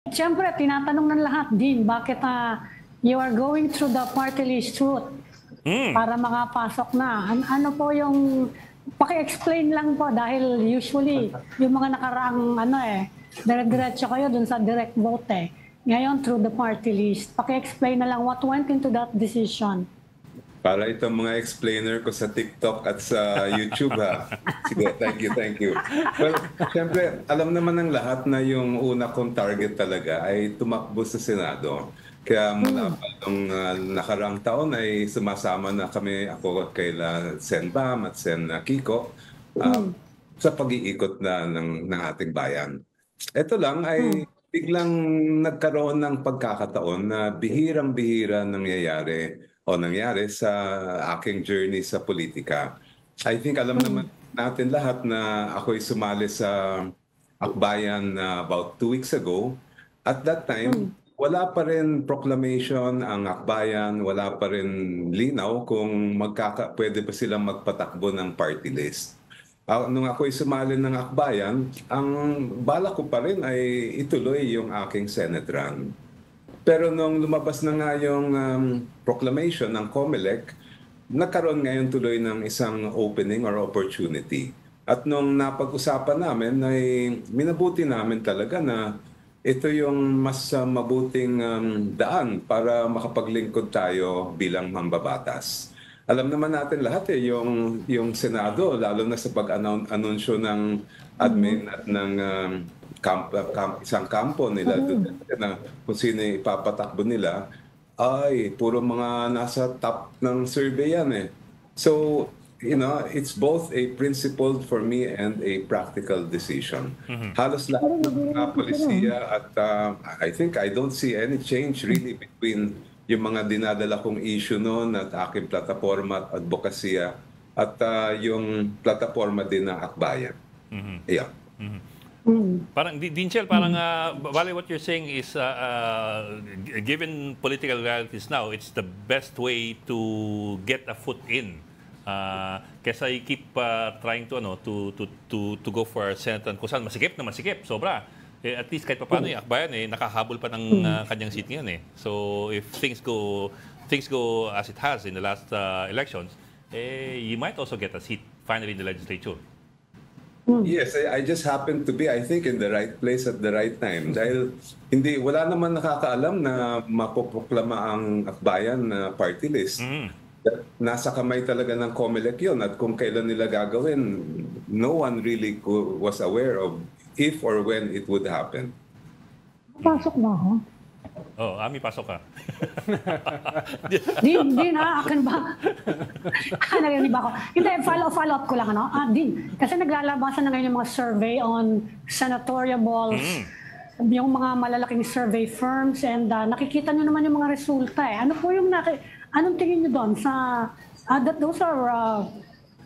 Siyempre, tinatanong ng lahat din, bakit you are going through the party list route para makapasok na. Ano po yung, paki-explain lang po dahil usually yung mga nakaraang dire-diretso kayo dun sa direct vote eh. Ngayon through the party list. Paki-explain na lang what went into that decision. Para itong mga explainer ko sa TikTok at sa YouTube ha. Sige, thank you. Well, siyempre, alam naman ng lahat na yung una kong target talaga ay tumakbo sa Senado. Kaya mula pa nung nakaraang taon ay sumasama na kami, ako at kaila Sen Bam at Sen Kiko sa pag-iikot na ng ating bayan. Ito lang ay biglang nagkaroon ng pagkakataon na bihirang-bihira nangyari sa aking journey sa politika. I think alam naman natin lahat na ako'y sumali sa Akbayan about 2 weeks ago. At that time, wala pa rin proclamation ang Akbayan, wala pa rin linaw kung pwede ba silang magpatakbo ng party list. Nung ako'y sumali ng Akbayan, ang balak ko pa rin ay ituloy yung aking Senate run. Pero nung lumabas na nga yung proclamation ng COMELEC, nagkaroon ngayon tuloy ng isang opening or opportunity. At nung napag-usapan namin, ay minabuti namin talaga na ito yung mas mabuting daan para makapaglingkod tayo bilang mambabatas. Alam naman natin lahat yung Senado, lalo na sa pag-anunsyo ng admin at ng isang kampo nila na kung sino ipapatakbo nila ay puro mga nasa top ng survey yan eh. So, it's both a principled for me and a practical decision. Halos lahat ng mga polisiya at I think I don't see any change really between yung mga dinadala kong issue noon at aking plataforma at advokasya at yung plataforma din ng Akbayan. Yeah. Parang Dinchel, parang bali what you're saying is given political realities now, it's the best way to get a foot in. Kesa I keep trying to go for Senate kung saan masikip na masikip, sobra. At least kahit paano yung Akbayan nakahabol pa ng kanyang seat ngayon eh. So if things go as it has in the last elections, you might also get a seat finally in the legislature. Yes, I just happened to be, I think, in the right place at the right time. Dahil wala naman nakakaalam na mapoproklama ang Akbayan na party list. Nasa kamay talaga ng COMELEC yun. At kung kailan nila gagawin, no one really was aware of if or when it would happen. Pasok ba ako? Oh, Ami, pasok ka. Din akin ba? Narinig ba ako? Hindi, follow up ko lang, Din, kasi naglalabasan na ngayon yung mga survey on senatorial balls, yung mga malalaking survey firms, and nakikita nyo naman yung mga resulta eh. Ano po yung, anong tingin nyo doon sa, those are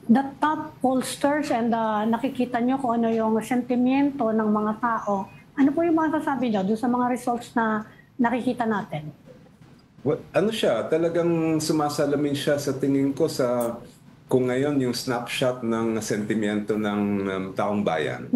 the top pollsters and nakikita nyo kung ano yung sentimiento ng mga tao. Ano po yung mga sasabi nyo doon sa mga results na nakikita natin? Well, talagang sumasalamin siya sa tingin ko sa kung ngayon yung snapshot ng sentimiento ng taong bayan.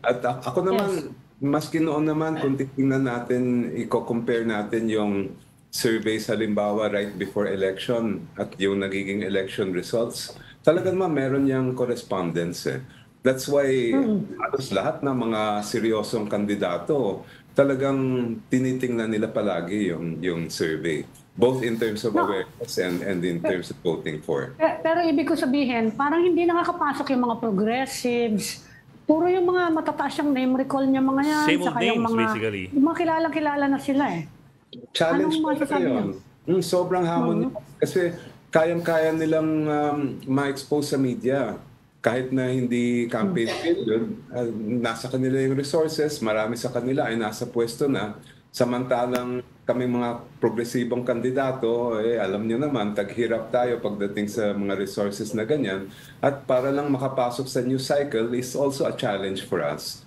At ako naman, maski noon naman, kung titingnan natin, i-compare natin yung surveys halimbawa right before election at yung nagiging election results, talagang meron yung correspondence eh. That's why halos lahat ng mga seryosong kandidato talagang tinitingnan nila palagi yung survey, both in terms of awareness and in terms of voting for. Pero ibig ko sabihin, parang hindi nakakapasok yung mga progressives, puro yung mga matataas yung name recall niya mga yan. Same old names, basically. Yung mga kilalang-kilala na sila eh. Challenge ko na yun. Sobrang hamon. Kasi kayang-kaya nilang ma-expose sa media. Kahit na hindi campaign period, nasa kanila yung resources, marami sa kanila ay nasa pwesto na. Samantalang kami mga progresibong kandidato, alam nyo naman, taghirap tayo pagdating sa mga resources na ganyan. At para lang makapasok sa new cycle is also a challenge for us.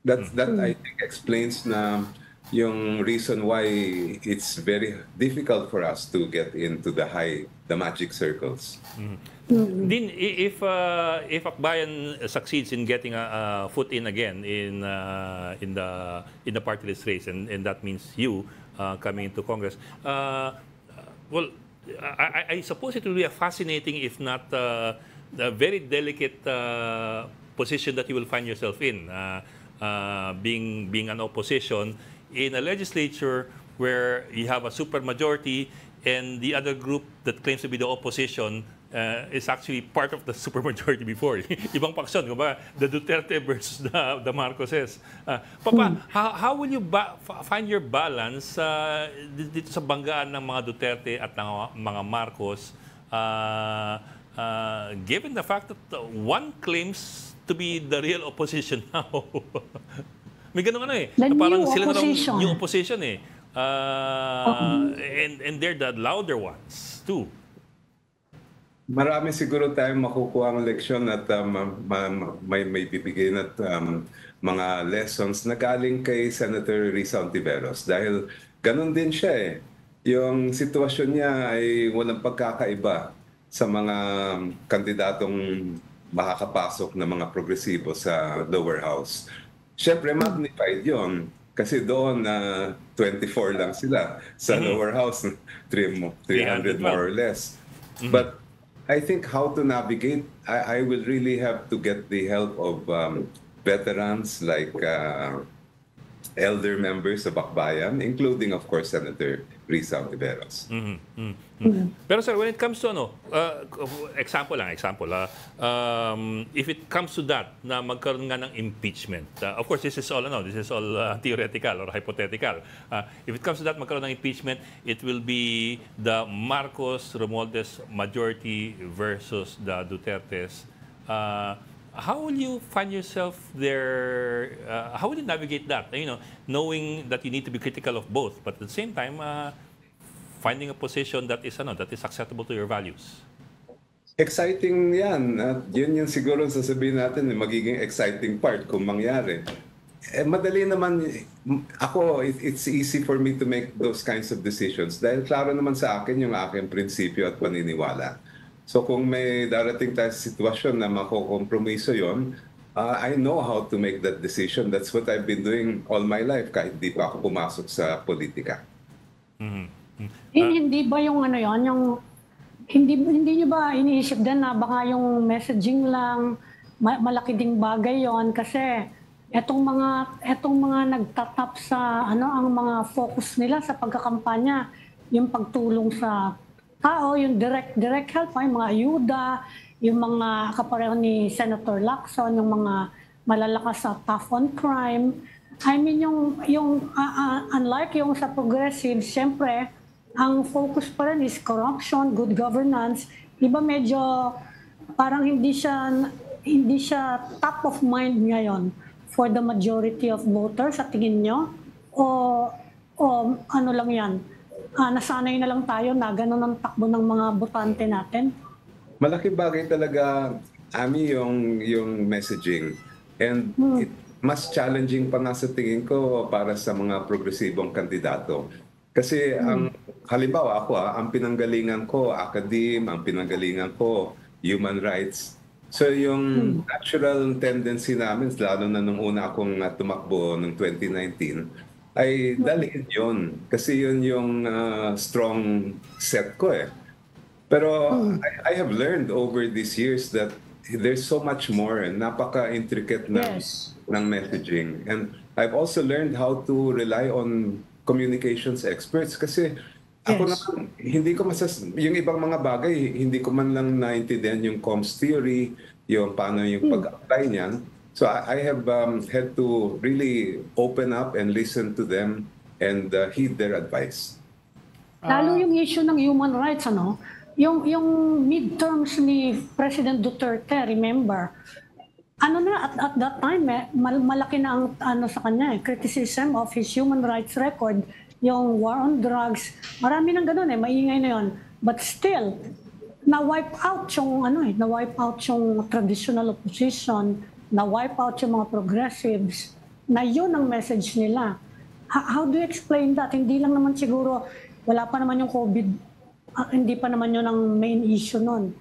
That I think explains na yung reason why it's very difficult for us to get into the magic circles. Din, if Akbayan succeeds in getting a foot in again in the party list race, and that means you coming into Congress, well, I suppose it will be a fascinating, if not a very delicate position that you will find yourself in, being an opposition in a legislature where you have a supermajority and the other group that claims to be the opposition is actually part of the supermajority before. Ibang paksyon, kumbaga, the Duterte versus the Marcoses. Papa, how will you find your balance dito sa banggaan ng mga Duterte at ng mga Marcos, given the fact that one claims to be the real opposition now? May ganun The parang new sila na opposition. new opposition and they're the louder ones too. Marami siguro tayong makukuha ang leksyon at may bibigay na mga lessons na galing kay Senator Risa Ontiveros. Dahil ganun din siya eh. Yung sitwasyon niya ay walang pagkakaiba sa mga kandidatong makakapasok na mga progresibo sa lower house. Siyempre, magnified yon. Kasi doon 24 lang sila. Sa lower house, 300 more or less. But I think how to navigate, I will really have to get the help of veterans like elder members of Akbayan, including, of course, Senator Risa Ontiveros. Pero sir, when it comes to example, if it comes to that na magkaroon nga ng impeachment, of course this is all theoretical or hypothetical. If it comes to that magkaroon ng impeachment, it will be the Marcos Romualdez majority versus the Dutertes. How will you find yourself there? How will you navigate that? Knowing that you need to be critical of both, but at the same time, finding a position that is acceptable to your values. Exciting yan. At yun yung siguro sasabihin natin, magiging exciting part kung mangyari. Madali naman, it's easy for me to make those kinds of decisions dahil klaro naman sa akin yung aking prinsipyo at paniniwala. So kung may darating tayo sa sitwasyon na makokompromiso yon, I know how to make that decision. That's what I've been doing all my life kahit di pa ako pumasok sa politika. Hindi ba yung hindi niyo ba iniisip din na baka yung messaging lang malaki ding bagay yon kasi etong mga nagtatap sa ang mga focus nila sa pagkakampanya, yung pagtulong sa tao, yung direct help, yung mga ayuda, yung mga kapareho ni Senator Lacson, yung mga malalakas sa tough on crime. I mean, yung unlike yung sa progressive, siyempre, ang focus pa rin is corruption, good governance. Diba medyo parang hindi siya top of mind ngayon for the majority of voters sa tingin nyo? O ano lang yan? Nasanay na lang tayo na gano'n ang takbo ng mga botante natin? Malaking bagay talaga, Ami, yung messaging. And mas challenging pa nga sa tingin ko para sa mga progresibong kandidato. Kasi halimbawa ako, ang pinanggalingan ko, academe, ang pinanggalingan ko, human rights. So yung natural tendency namin, lalo na nung una akong tumakbo noong 2019, ay dalhin yun. Kasi yun yung strong set ko eh. Pero I have learned over these years that there's so much more and napaka-intricate ng messaging. And I've also learned how to rely on communications experts kasi ako naman, hindi ko yung ibang mga bagay, hindi ko man lang naintindihan yung comms theory, yung paano yung pag-apply niyan. So I have had to really open up and listen to them and heed their advice. Lalo yung issue ng human rights, yung midterms ni President Duterte, remember, at that time, malaki na ang sa kanya, criticism of his human rights record, yung war on drugs, marami nang ganun maingay na yun. But still, na-wipe out yung traditional opposition, na-wipe out yung mga progressives, na yun ang message nila. How do you explain that? Hindi lang naman siguro, wala pa naman yung COVID, hindi pa naman yun ang main issue nun.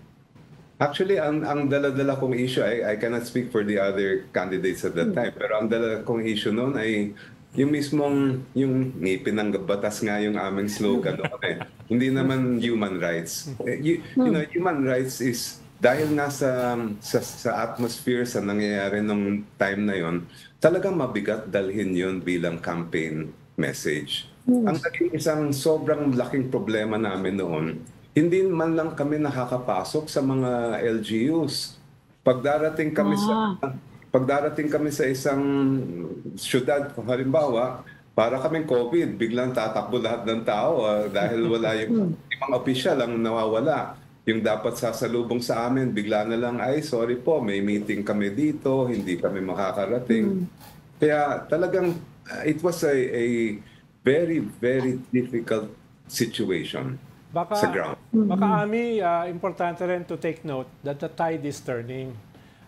Actually, ang dala-dala kong issue, I cannot speak for the other candidates at that time, pero ang dala kong issue noon ay yung mismong, yung ngipin ng batas nga yung aming slogan noon eh. Hindi naman human rights. You know, human rights is, dahil nga sa atmosphere, sa nangyayari nung time na yon, talagang mabigat dalhin yon bilang campaign message. Ang naging isang sobrang laking problema namin noon, hindi man lang kami nakakapasok sa mga LGUs. Pagdarating kami sa isang syudad, halimbawa, para kaming COVID, biglang tatakbo lahat ng tao dahil wala yung mga opisyal ang nawawala. Yung dapat sasalubong sa amin, bigla na lang, ay sorry po, may meeting kami dito, hindi kami makakarating. Kaya talagang it was a very, very difficult situation. Sa ground. Baka Ami, importante rin to take note that the tide is turning.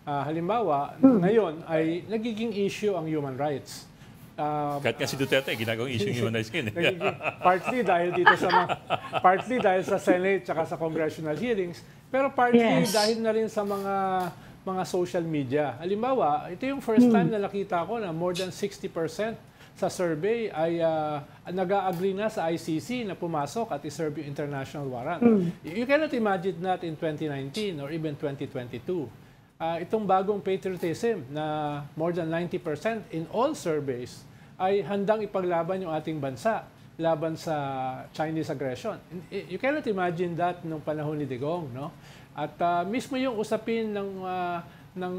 Halimbawa, ngayon ay nagiging issue ang human rights. Kahit kasi Duterte, ginagawang issue yung human rights ngayon. Partly dahil sa Senate at sa congressional hearings, pero partly dahil na rin sa mga social media. Halimbawa, ito yung first time na nakita ko na more than 60% sa survey ay nag-agree na sa ICC na pumasok at iserve yung international warrant. You cannot imagine that in 2019 or even 2022. Itong bagong patriotism na more than 90% in all surveys ay handang ipaglaban yung ating bansa laban sa Chinese aggression. You cannot imagine that nung panahon ni Digong, no? At mismo yung usapin ng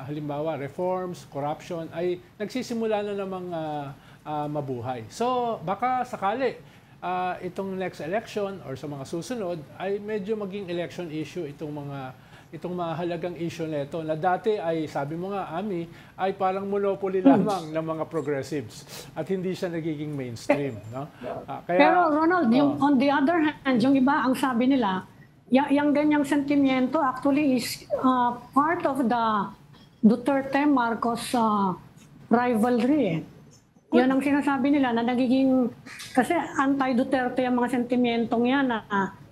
halimbawa reforms, corruption ay nagsisimula na namang mabuhay. So baka sakali itong next election or sa mga susunod ay medyo maging election issue itong mga halagang issue nito na dati ay sabi mo nga Ami ay parang monopoly lamang ng mga progressives at hindi siya nagiging mainstream, no? Pero Ronald, yung on the other hand, yung iba ang sabi nila yung ganyang sentimiento actually is part of the Duterte-Marcos rivalry. Yan ang sinasabi nila na nagiging, kasi anti-Duterte yung mga sentimentong yan na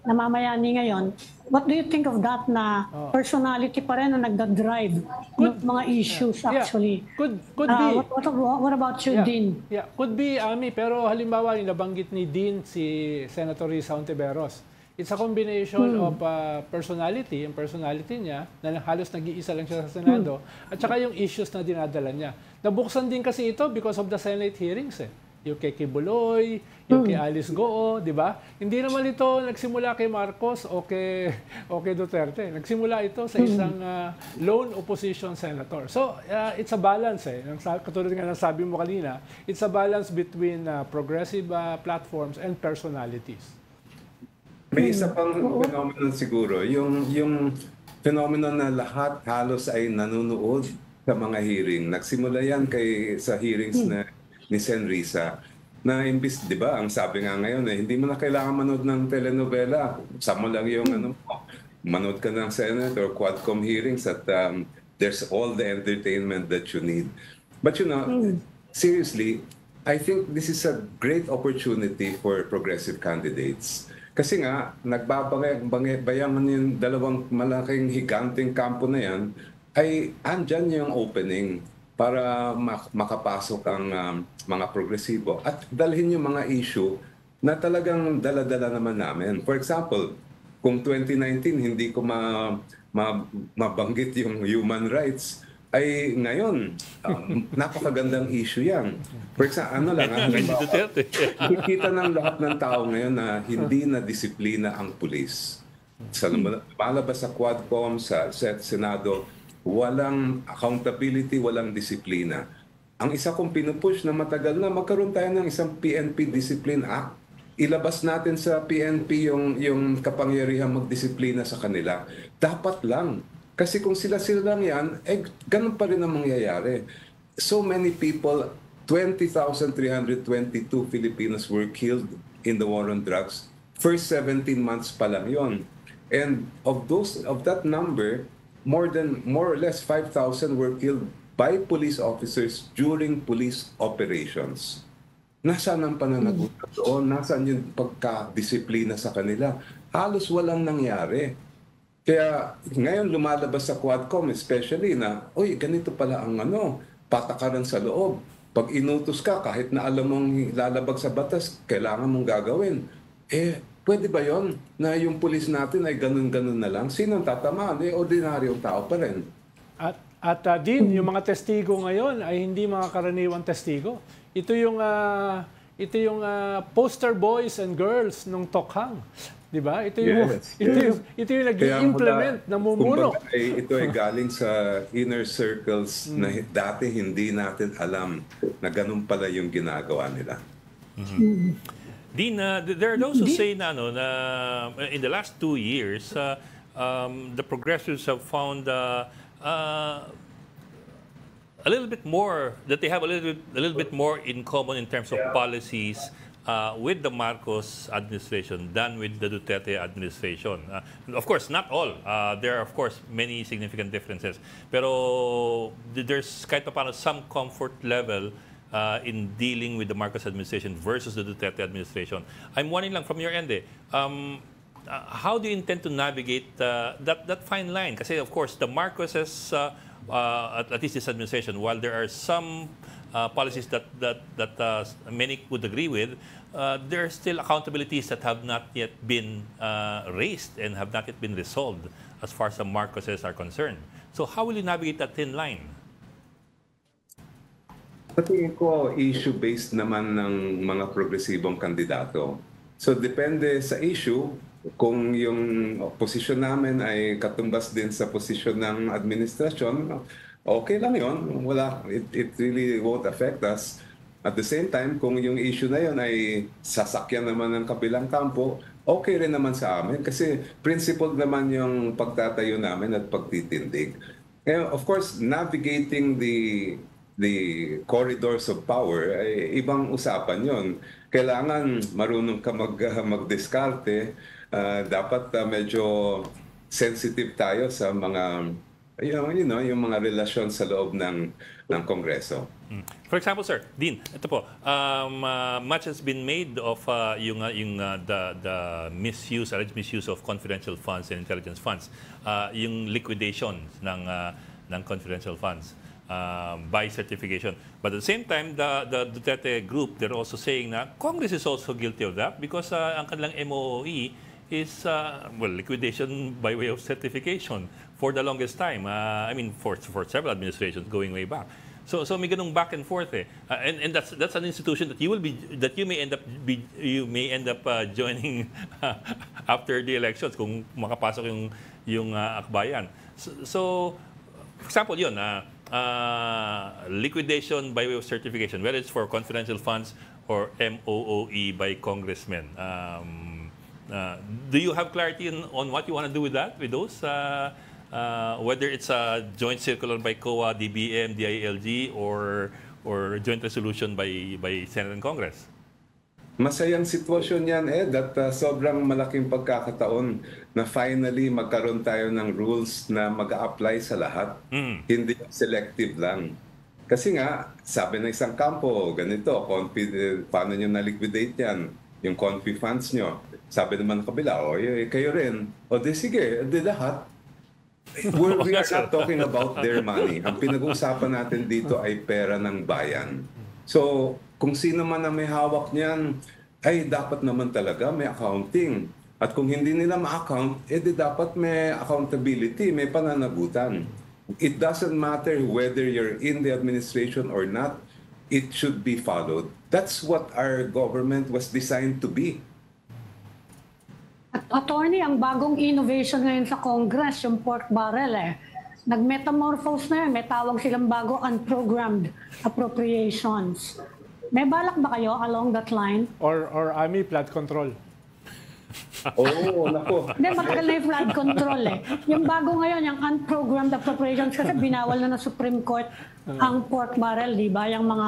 namamayani ngayon. What do you think of that na personality pa rin na nagda-drive ng mga issues actually? Could be. What about you, Dean? Yeah, could be, Ami. Pero halimbawa, yung nabanggit ni Dean, si Senator Risa Hontiveros, it's a combination of personality, yung personality niya, na halos nag-iisa lang siya sa Senado, at saka yung issues na dinadala niya. Nabuksan din kasi ito because of the Senate hearings. Yung kay Kibuloy, yung kay Alice Goo, di ba? Hindi naman ito nagsimula kay Marcos o kay Duterte. Nagsimula ito sa isang lone opposition senator. So, it's a balance. Katulad nga ng sabi mo kanina, it's a balance between progressive platforms and personalities. May isa pang phenomenon siguro, yung phenomenon na lahat halos ay nanonood sa mga hearing. Nagsimula yan sa hearings ni Sen. Risa na imbis, di ba, ang sabi nga ngayon hindi mo na kailangan manood ng telenovela. Sama lang yung manood ka ng Senate or Quadcom hearings at there's all the entertainment that you need. But you know, seriously, I think this is a great opportunity for progressive candidates. Kasi nga, nagbabayangan yung dalawang malaking higanting kampo na yan, ay andyan yung opening para makapasok ang mga progresibo at dalhin yung mga issue na talagang dala-dala naman namin. For example, kung 2019 hindi ko mabanggit yung human rights, ay ngayon, napakagandang issue yan. For example, nakikita ng lahat ng tao ngayon na hindi na disiplina ang pulis. Sa lumalabas sa Quadcom, sa Senado, walang accountability, walang disiplina. Ang isa kong pinupush na matagal na, magkaroon tayo ng isang PNP Discipline Act. Ilabas natin sa PNP yung kapangyarihan magdisiplina sa kanila. Dapat lang. Kasi kung sila lang yan, ganun pa rin ang mangyayari. So many people, 20,322 Filipinos were killed in the war on drugs. First 17 months pa lang yon. And of that number, more or less 5,000 were killed by police officers during police operations. Nasaan ang pananagutan doon? Nasaan yung pagka-disiplina sa kanila? Halos walang nangyari. Kaya ngayon lumalabas sa Quadcom especially na, uy, ganito pala ang patakaran sa loob. Pag inutos ka, kahit na alam mong lalabag sa batas, kailangan mong gagawin. Pwede ba yon na yung pulis natin ay ganun-ganun na lang? Sinong tatamaan? Ordinaryong tao pa rin. At din, yung mga testigo ngayon ay hindi mga karaniwang testigo. Ito yung poster boys and girls ng Tokhang. 'Di ba? Ito yung nag-implement, namumuno. Ito ay galing sa inner circles na dati hindi natin alam na ganun pala yung ginagawa nila. Dean, there are those who say na in the last 2 years, the progressives have found a little bit more, that they have a little bit more in common in terms of policies with the Marcos administration than with the Duterte administration. Of course, not all. There are, of course, many significant differences. Pero there's kahit pa paano some comfort level in dealing with the Marcos administration versus the Duterte administration. I'm wondering lang from your end, how do you intend to navigate that fine line? Kasi, of course, the Marcoses, at least this administration, while there are some policies that many would agree with, there are still accountabilities that have not yet been raised and have not yet been resolved as far as the Marcoses are concerned. So how will you navigate that thin line? Sa tingin ko, issue-based naman ng mga progresibong kandidato. So depende sa issue, kung yung posisyon namin ay katumbas din sa posisyon ng administrasyon, okay lang yun. It really won't affect us. At the same time, kung yung issue na yun ay sasakyan naman ng kabilang kampo, okay rin naman sa amin kasi principled naman yung pagtatayo namin at pagtitindig. And of course, navigating the corridors of power ay ibang usapan yon. Kailangan marunong ka magdiskarte. Dapat medyo sensitive tayo sa mga yung mga relasyon sa loob ng Kongreso. For example, sir, Dean, ito po, much has been made of the misuse, alleged misuse of confidential funds and intelligence funds, yung liquidation ng confidential funds by certification. But at the same time, the Duterte group, they're also saying na Congress is also guilty of that because ang kanilang MOE is liquidation by way of certification for the longest time. I mean, for several administrations going way back. So may ganung back and forth and that's an institution that you may end up joining after the elections kung makapasok yung akbayan. So for example, yun liquidation by way of certification, whether it's for confidential funds or MOOE by congressmen. Do you have clarity on what you want to do with that, with those? Whether it's a joint circular by COA, DBM, DILG, or joint resolution by Senate and Congress? Masayang sitwasyon yan, at sobrang malaking pagkakataon na finally magkaroon tayo ng rules na mag-a-apply sa lahat. Hindi selective lang. Kasi nga, sabi ng isang kampo, ganito, paano nyo na-liquidate yan? Yung confi funds nyo. Sabi naman ng kabila, kayo rin. Sige, lahat. We are not talking about their money. Ang pinag-uusapan natin dito ay pera ng bayan. So, kung sino man na may hawak niyan, ay dapat naman talaga may accounting. At kung hindi nila ma-account, dapat may accountability, may pananagutan. It doesn't matter whether you're in the administration or not, it should be followed. That's what our government was designed to be. At attorney, ang bagong innovation ngayon sa Congress, yung pork barrel nag-metamorphose na yun. May tawag silang bago unprogrammed appropriations. May balak ba kayo along that line? Or AMI flood control? Nako. Hindi, matagal na yung flood control Yung bago ngayon, yung unprogrammed appropriations, kasi binawal na ng Supreme Court ang pork barrel, di ba? Yung mga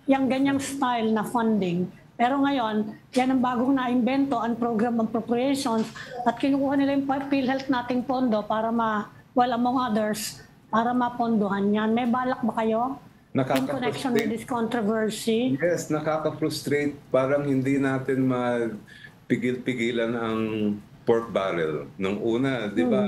yung ganyang style na funding. Pero ngayon, yan ang bagong na-invento, unprogrammed appropriations, at kinukuha nila yung PhilHealth nating pondo para among others, para mapondohan yan. May balak ba kayo in connection with this controversy? Yes, nakaka-frustrate. Parang hindi natin mapigil-pigilan ang pork barrel. Nung una, di ba,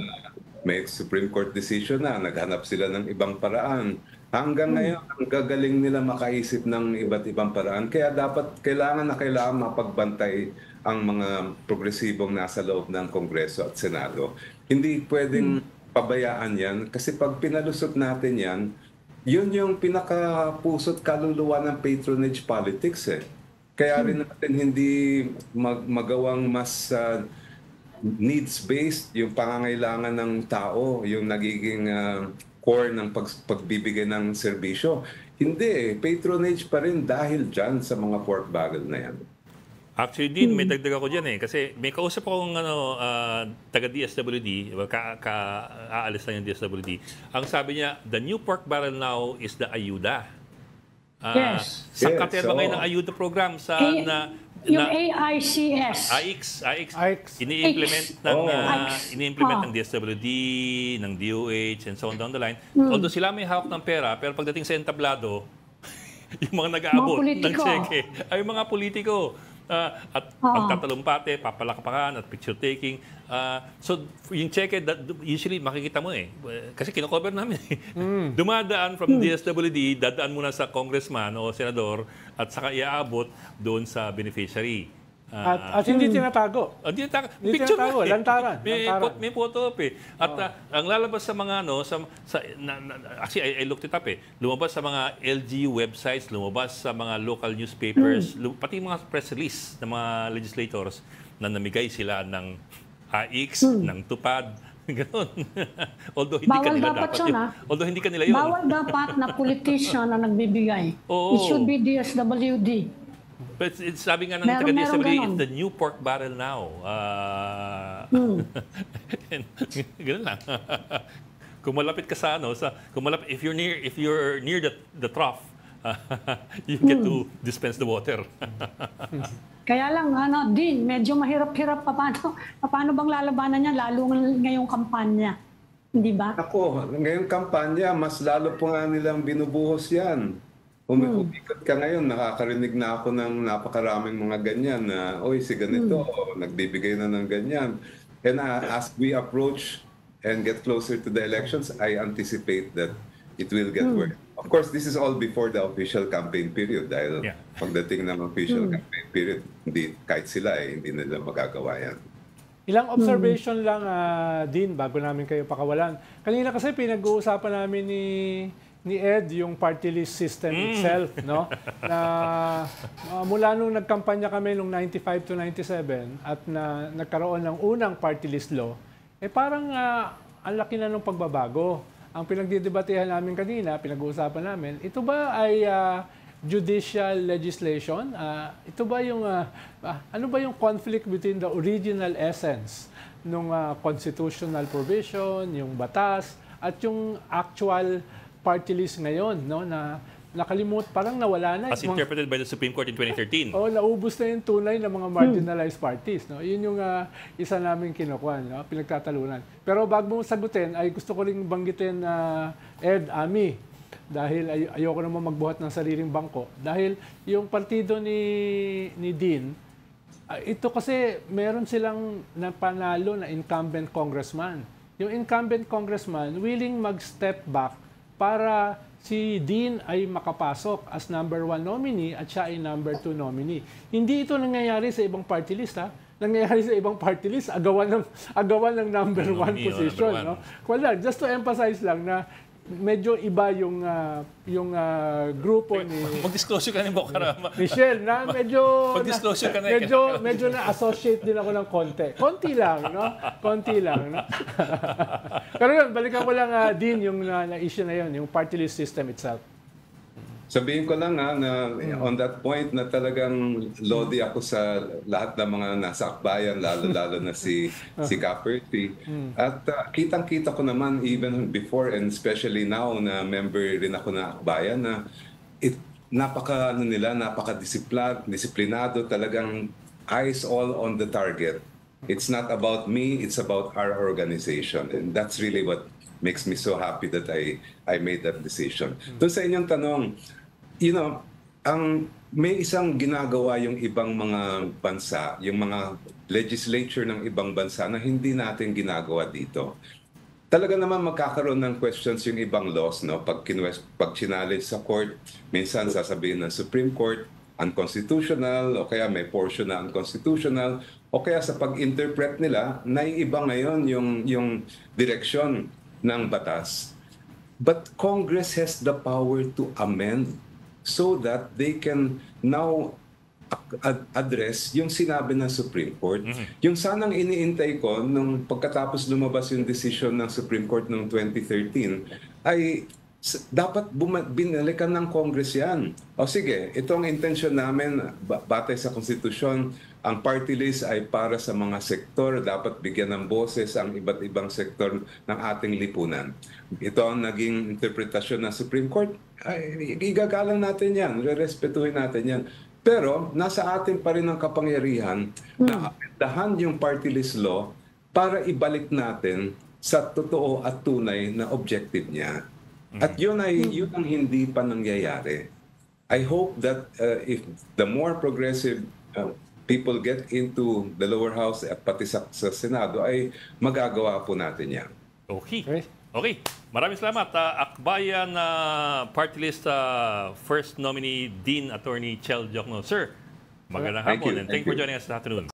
may Supreme Court decision na, naghanap sila ng ibang paraan. Hanggang ngayon, ang gagaling nila makaisip ng iba't ibang paraan. Kaya kailangan mapagbantay ang mga progresibong nasa loob ng Kongreso at Senado. Hindi pwedeng pabayaan yan kasi pag pinalusot natin yan, yun yung pinakapuso't kaluluwa ng patronage politics eh. Kaya rin natin hindi magawang mas needs-based yung pangangailangan ng tao, yung nagiging core ng pagbibigay ng serbisyo. Hindi patronage pa rin dahil dyan sa mga pork barrel na yan. Actually, Dean, may dagdag ako dyan eh. Kasi may kausap akong taga-DSWD, aalis lang yung DSWD. Ang sabi niya, the new pork barrel now is the ayuda. Yes. Sangkatera ba ngayon ng ayuda program sa... Yung AICS. AICS. Ini-implement ng DSWD, ng DOH, and so on down the line. Although sila may hawak ng pera, pero pagdating sa entablado, yung mga nag-aabot ng cheque ay mga politiko. At pagtatalumpate, papalakpakan at picture taking. So, yung cheque, usually makikita mo eh. Kasi kinocover namin eh. Dumadaan from DSWD, dadaan muna sa congressman o senador at saka iaabot doon sa beneficiary. At hindi tinatago. Hindi picture tinatago, lantaran. May photo up eh. At ang lalabas sa mga actually I looked it up eh. Lumabas sa mga LGU websites, lumabas sa mga local newspapers, pati mga press release ng mga legislators na namigay sila ng AIX, ng tupad, gano'n. Although hindi kanila dapat yun. Although hindi kanila yun. Bawal dapat na politician na nagbibigay. It should be DSWD. But sabi nga ng taga-DSWD, it's the new pork barrel now. Ganun lang. Kung malapit ka sa if you're near the trough, you get to dispense the water. Kaya lang, Dean, medyo mahirap-hirap paano bang lalabanan niya, lalo ngayong kampanya. Hindi ba? Ako, ngayong kampanya, mas lalo po nga nilang binubuhos yan. Umikot ka ngayon, nakakarinig na ako ng napakaraming mga ganyan na, oy, si ganito, nagbibigay na ng ganyan. And as we approach and get closer to the elections, I anticipate that it will get worse. Of course, this is all before the official campaign period dahil pagdating ng official campaign period, kahit sila hindi nila magagawa yan. Ilang observation lang, Dean, bago namin kayo pakawalan. Kanina kasi pinag-uusapan namin ni Ed yung party list system itself, no? Na mula nung nagkampanya kami nung 95 to 97 at nagkaroon ng unang party list law, parang ang laki na ng pagbabago. Ang pinagdidebatehan namin kanina, pinag-uusapan namin, ito ba ay judicial legislation? Ito ba yung ano ba yung conflict between the original essence ng constitutional provision, yung batas at yung actual party list ngayon, no, na parang nawala na. As interpreted by the Supreme Court in 2013. Naubos na yung tunay ng mga marginalized parties, no. Yun yung isa naming kinukuha, no, pinagtatalunan. Pero bago mo sagutin, ay gusto ko ring banggitin Ed, Ami, dahil ayoko naman magbuhat ng sariling bangko. Dahil yung partido ni Dean, ito kasi meron silang napanalo na incumbent congressman. Yung incumbent congressman willing mag-step back para si Dean ay makapasok as number 1 nominee at siya ay number 2 nominee. Hindi ito nangyayari sa ibang party list, ha? Nangyayari sa ibang party list, agawan ng number 1 position. No? Wala, just to emphasize lang na medyo iba yung grupo ni... Mag-disclosure ka na yung Bocarama. Michelle, na medyo... Mag-disclosure ka na. Medyo na-associate din ako ng konti. Konti lang, no? Pero yun, balikan ko lang din yung na-issue na yun, yung party list system itself. Sabihin ko lang na on that point na talagang lodi ako sa lahat ng mga nasa akbayan, lalo na si Caperty. At kitang-kita ko naman even before and especially now na member rin ako ng akbayan na napaka-disiplinado, talagang eyes all on the target. It's not about me, it's about our organization. And that's really what makes me so happy that I made that decision. Doon sa inyong tanong, you know, may isang ginagawa yung ibang mga bansa, yung mga legislature ng ibang bansa na hindi natin ginagawa dito. Talaga naman magkakaroon ng questions yung ibang laws, no? Pag challenge sa court, minsan sasabihin ng Supreme Court, unconstitutional, o kaya may portion na unconstitutional, o kaya sa pag-interpret nila, naiiba ngayon yung direksyon ng batas. But Congress has the power to amend so that they can now address yung sinabi ng Supreme Court. Yung sanang iniintay ko nung pagkatapos lumabas yung decision ng Supreme Court noong 2013 ay dapat binalikan ng Congress yan. O sige, ito ang intensyon namin batay sa konstitusyon. Ang party list ay para sa mga sektor, dapat bigyan ng boses ang iba't ibang sektor ng ating lipunan. Ito ang naging interpretasyon ng Supreme Court. Ay, igagalang natin yan, rerespetuhin natin yan. Pero nasa atin pa rin ang kapangyarihan na amendahan yung party list law para ibalik natin sa totoo at tunay na objective niya. At yun ang hindi pa nangyayari. I hope that if the more progressive people get into the lower house at pati sa Senado, ay magagawa po natin yan. Okay. Okay. Maraming salamat. Akbayan Party List First Nominee Dean Attorney Chel Diokno. Sir, magandang hapon and thank you for joining us this afternoon.